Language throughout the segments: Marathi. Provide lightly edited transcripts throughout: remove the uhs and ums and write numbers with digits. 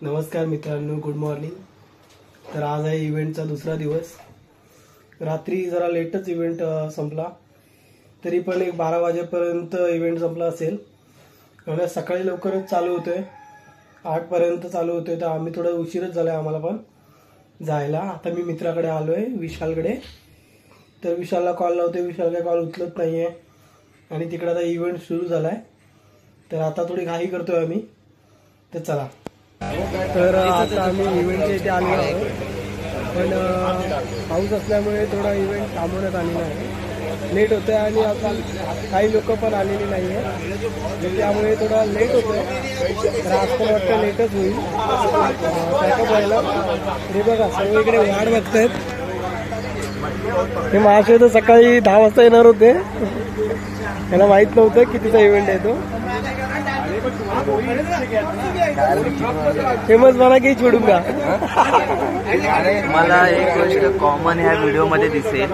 नमस्कार मित्रांनो, गुड मॉर्निंग। तर आज आहे इव्हेंटचा दुसरा दिवस। रात्री जरा लेटच इव्हेंट संपला, तरी पण एक 12 वाजेपर्यंत इव्हेंट संपला असेल। कारण सकाळी लवकरच चालू होते, 8 पर्यंत चालू होते, तर आम्ही थोडा उशीरच झालाय आम्हाला पण जायला। आता मी मित्राकडे आलोय, विशालकडे। तर विशालला कॉल लावते, विशाल काय कॉल उचलत नाहीये आणि तिकडे आता इव्हेंट सुरू झालाय। तर आता थोडी घाई करतोय आम्ही, तर चला। तर आता आम्ही इव्हेंटच्या इथे आलेलो आहोत, पण पाऊस असल्यामुळे थोडा इव्हेंट थांबवण्यात आलेला आहे। लेट होतोय आणि आता काही लोक पण आलेली नाही आहे, त्यामुळे थोडा लेट होतोय। तर आज पण वाटतं लेटच होईल पॅकअप व्हायला। हे बघा, सर्व इकडे वाट बघतायत। हे महाशय तर सकाळी 10 वाजता येणार होते, त्याला माहित नव्हतं कितीचा इव्हेंट आहे तो। फेमस बना की छोडूंगा। मला एक गोष्ट कॉमन ह्या व्हिडिओ मध्ये दिसेल,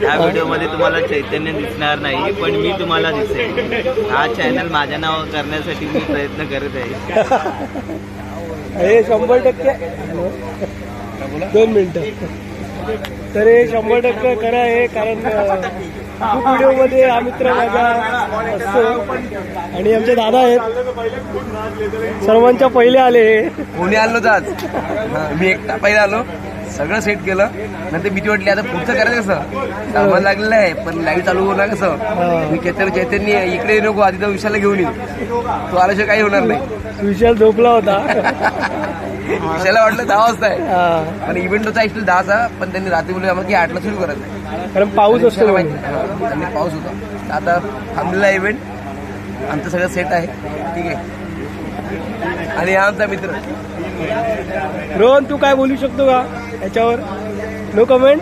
ह्या व्हिडिओ मध्ये तुम्हाला चैतन्य दिसणार नाही, पण मी तुम्हाला दिसेल। हा चॅनल माझ्या नाव करण्यासाठी मी प्रयत्न करत आहे। हे 100% 2 मिनिटं। तर हे 100% खरं आहे, कारण खूप व्हिडिओ मध्ये हा मित्र माझा असतो आणि आमचे दादा आहेत, सर्वांच्या पहिले आले। कोणी आलो आज, मी एकटा पहिले आलो, सगळं सेट केलं। नंतर भीती वाटली, आता पुढचं करायचं कसं, सामान लागलेलं आहे पण लाईव्ह चालू होणार कसं। मी चैतन्य इकडे नको, आधी तर विशालला घेऊन येईल, तो आल्याशिवाय काही होणार नाही। विशाल झोपला होता, विशालला वाटलं 10 वाजता आहे, पण इव्हेंट होता ऍक्च्युअली 10चा, पण त्यांनी रात्री बोलले आम्हाला की 8ला सुरू करायचं आहे, कारण पाऊस असतो माहिती। त्यांनी पाऊस होता, आता थांबलेला इव्हेंट, आमचं सगळं सेट आहे, ठीक आहे। आणि आमचा मित्र रोहन, तू काय बोलू शकतो का याच्यावर? No comment.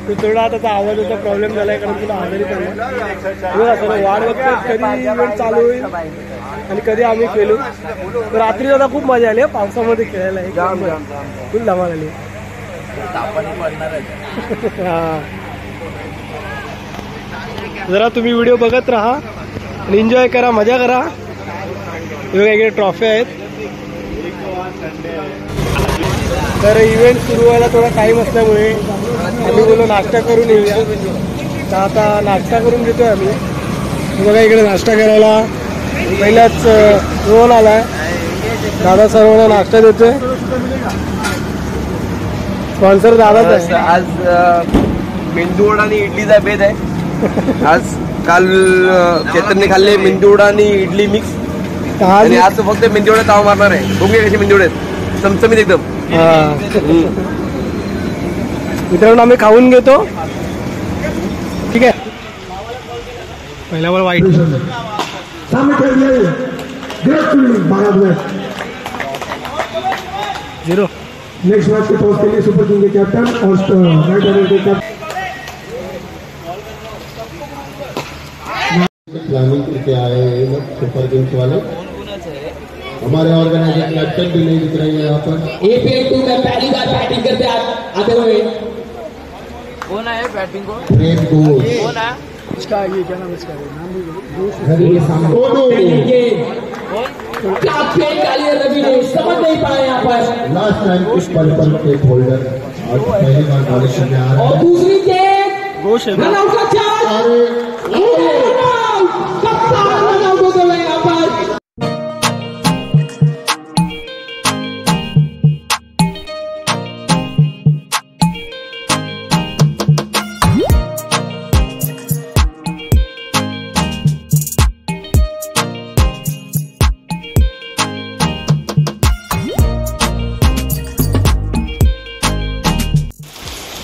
तू थोडा आता त्याचा आवाजाचा प्रॉब्लेम झालाय, कारण तुला आजारी पडला। सर्व वाट बघतो कधी इव्हेंट चालू होईल आणि कधी आम्ही खेळू। तर रात्री आता खूप मजा आली पावसामध्ये खेळायला, फुल धमाल आली। जरा तुम्ही व्हिडिओ बघत राहा आणि एन्जॉय करा, मजा करा। वेगवेगळे ट्रॉफी आहेत। तर इव्हेंट सुरू व्हायला थोडा टाइम असल्यामुळे आम्ही बोललो नाश्ता करून येऊया, तर आता नाश्ता करून घेतोय आम्ही। बघा इकडे नाश्ता करायला पहिलाच रोहन आलाय, दादा सर्वांना नाश्ता देतोय। स्पॉन्सर दादाच आहे। आज मेंदू वडा आणि इडलीचा बेत आहे। आज काल चैतन्य खाल्ले मेंदू वडा आणि इडली मिक्स, आणि आज फक्त मेंदू वडा ताव मारणार आहे। बघूया कसे मेंदू वडे आहेत, चमचमीत एकदम। मित्रांनो आम्ही खाऊन घेतो, ठीक आहे। पहिला वर वाईट जीरो। नेक्स्ट मैच के टॉस के लिए सुपर किंग के कैप्टन और राइट ऑर्डर के कैप्टन प्लानिंग करके आए हैं सुपर किंग्स वाले। हमारे ऑर्गेनाइजर कैप्टन भी नहीं दिख रहे हैं यहाँ पर। एपीएल 2 में पहली बार बैटिंग करते आते हुए कौन है बैटिंग को? प्रेम घोष। कौन है इसका? ये क्या नाम इसका? घड़ी के सामने क्या खेल डाली है रवि ने, समझ नहीं पाया यहाँ पर। लास्ट टाइम इस पर्पल प्लेट होल्डर आज पहली बार बॉलिंग करने आ रहे और हैं। दूसरी गेंद घोष है। रन आउट का चांस, कप्तान रन आउट हो गए यहाँ पर।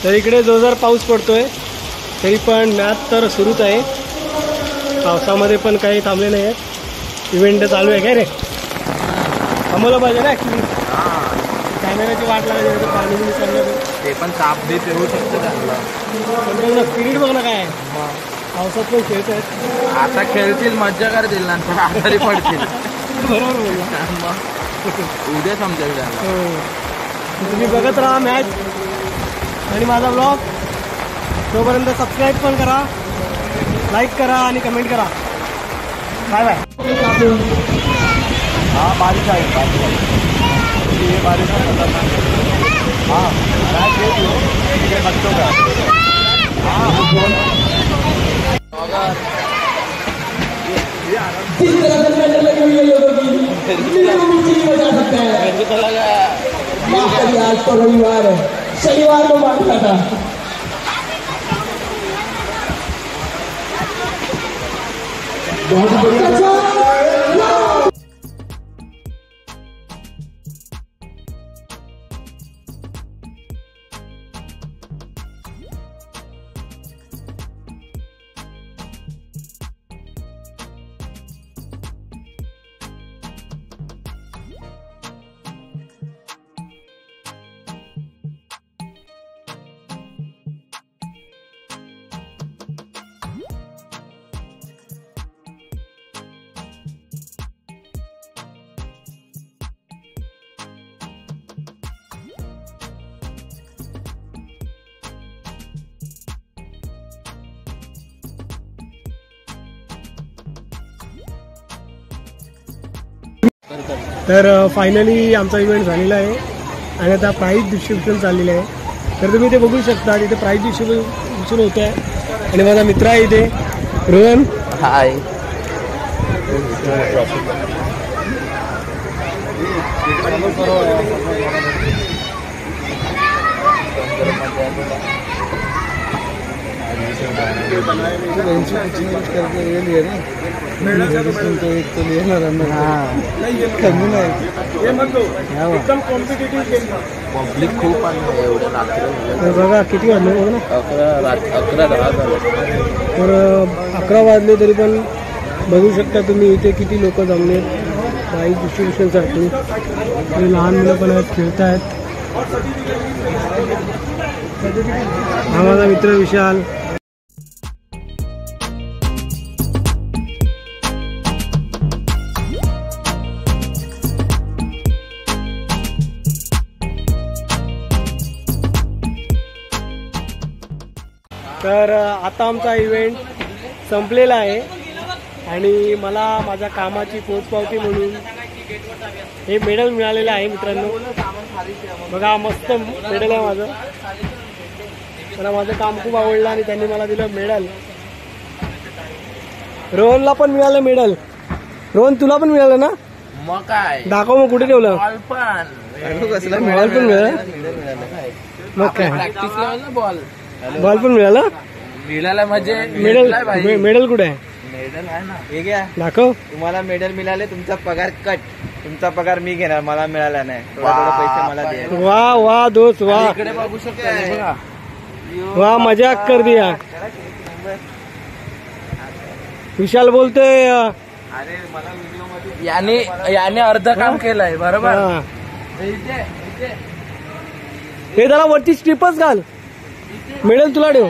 तर इकडे जोरदार पाऊस पडतोय, तरी पण मॅच तर सुरूच आहे। पावसामध्ये पण काही थांबले नाही आहेत। इव्हेंट चालू आहे काय रे, थांबवलं पाहिजे ना ऍक्च्युली। कॅमेऱ्याची वाट लागायची, पाणी बिणी चाललं ते पण ताप देत येऊ शकतं त्यांना। स्पिरिट बघ ना काय, पावसात पण खेळत आहेत। आता खेळतील, मज्जा करतील, नंतर आजारी पडतील। बरोबर बोलला, उद्या समजेल त्यांना। तुम्ही बघत राहा मॅच आणि माझा ब्लॉग। तोपर्यंत सबस्क्राईब पण करा, लाईक करा आणि कमेंट करा। Bye bye. हाँ बारिश आई ये बारिश का खतरनाक है। हाँ मैच देख लो ये बच्चों का। जिस तरह से मेडल लगी हुई है लोगों की मिली बजा सकता है। माफ करिए, आज तो रविवार है, शनिवार को बांटा था। बहुत बढ़िया। तर फायनली आमचा इव्हेंट झालेला आहे आणि आता प्राईज डिस्ट्रीब्युशन चाललेलं आहे. तर तुम्ही ते बघू शकता, तिथे प्राईज डिस्ट्रीब्युशन होत आहे आणि माझा मित्र आहे इथे रोहन. हाय पब्लिक खूप आहे एवढं रात्री. बघा किती वाजले बघ ना, 11-10 झालं. तर 11 वाजले तरी पण बघू शकता तुम्ही इथे किती लोक जमले प्राईज डिस्ट्रीब्युशनसाठी. आणि लहान मुलं पण आहेत, खेळत आहेत. हा माझा मित्र विशाल. तर आता आमचा इव्हेंट संपलेला आहे आणि मला माझ्या कामाची पोचपावती म्हणून हे मेडल मिळालेलं आहे मित्रांनो. बघा मस्त मेडल आहे माझं. मला माझं काम खूप आवडलं आणि त्यांनी मला दिलं मेडल. रोहनला पण मिळालं मेडल. रोहन तुला पण मिळालं ना? मग काय दाखव मग, कुठे ठेवलं? बॉल पण मिळालं. मग काय प्रॅक्टिसला ना बॉल बॉल पण मिळाला. मिळाला म्हणजे मेडल कुठे आहे? मेडल आहे ना. हे घ्या, दाखव. तुम्हाला मेडल मिळाले, तुमचा पगार कट. तुमचा पगार मी घेणार, मला मिळाला नाही. थोडे पैसे मला द्या. वा वा दोस्त वा इकडे बघू शकता बघा. वा, मजाक कर दिया. विशाल बोलतोय अरे मला व्हिडिओ मध्ये याने अर्ध काम केलंय बरोबर. हा. इथे हे जरा वरती स्ट्रिपच घाल, मेडल तुला ठेव.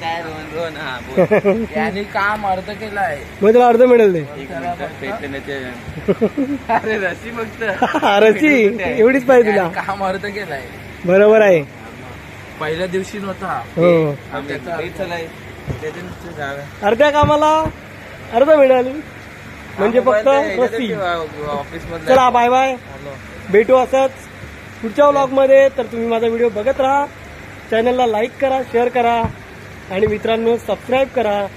काय रोहन हा बोल. याने काम अर्ध केलंय. मग तुला अर्ध मेडल दे. अरे रशी फक्त रची एवढीच पाहिजे तुला. काम अर्ध केलंय. बरोबर आहे. पहिल्या दिवशी नव्हता. हो, अर्ध्या कामाला अर्ध मेडल म्हणजे फक्त रस्सी. ऑफिस मध्ये. चला बाय बाय, भेटू असंच पुढच्या व्लॉगमध्ये. तर तुम्ही माझा व्हिडिओ बघत राहा, चॅनलला लाईक करा, शेअर करा आणि मित्रांनो सबस्क्राईब करा.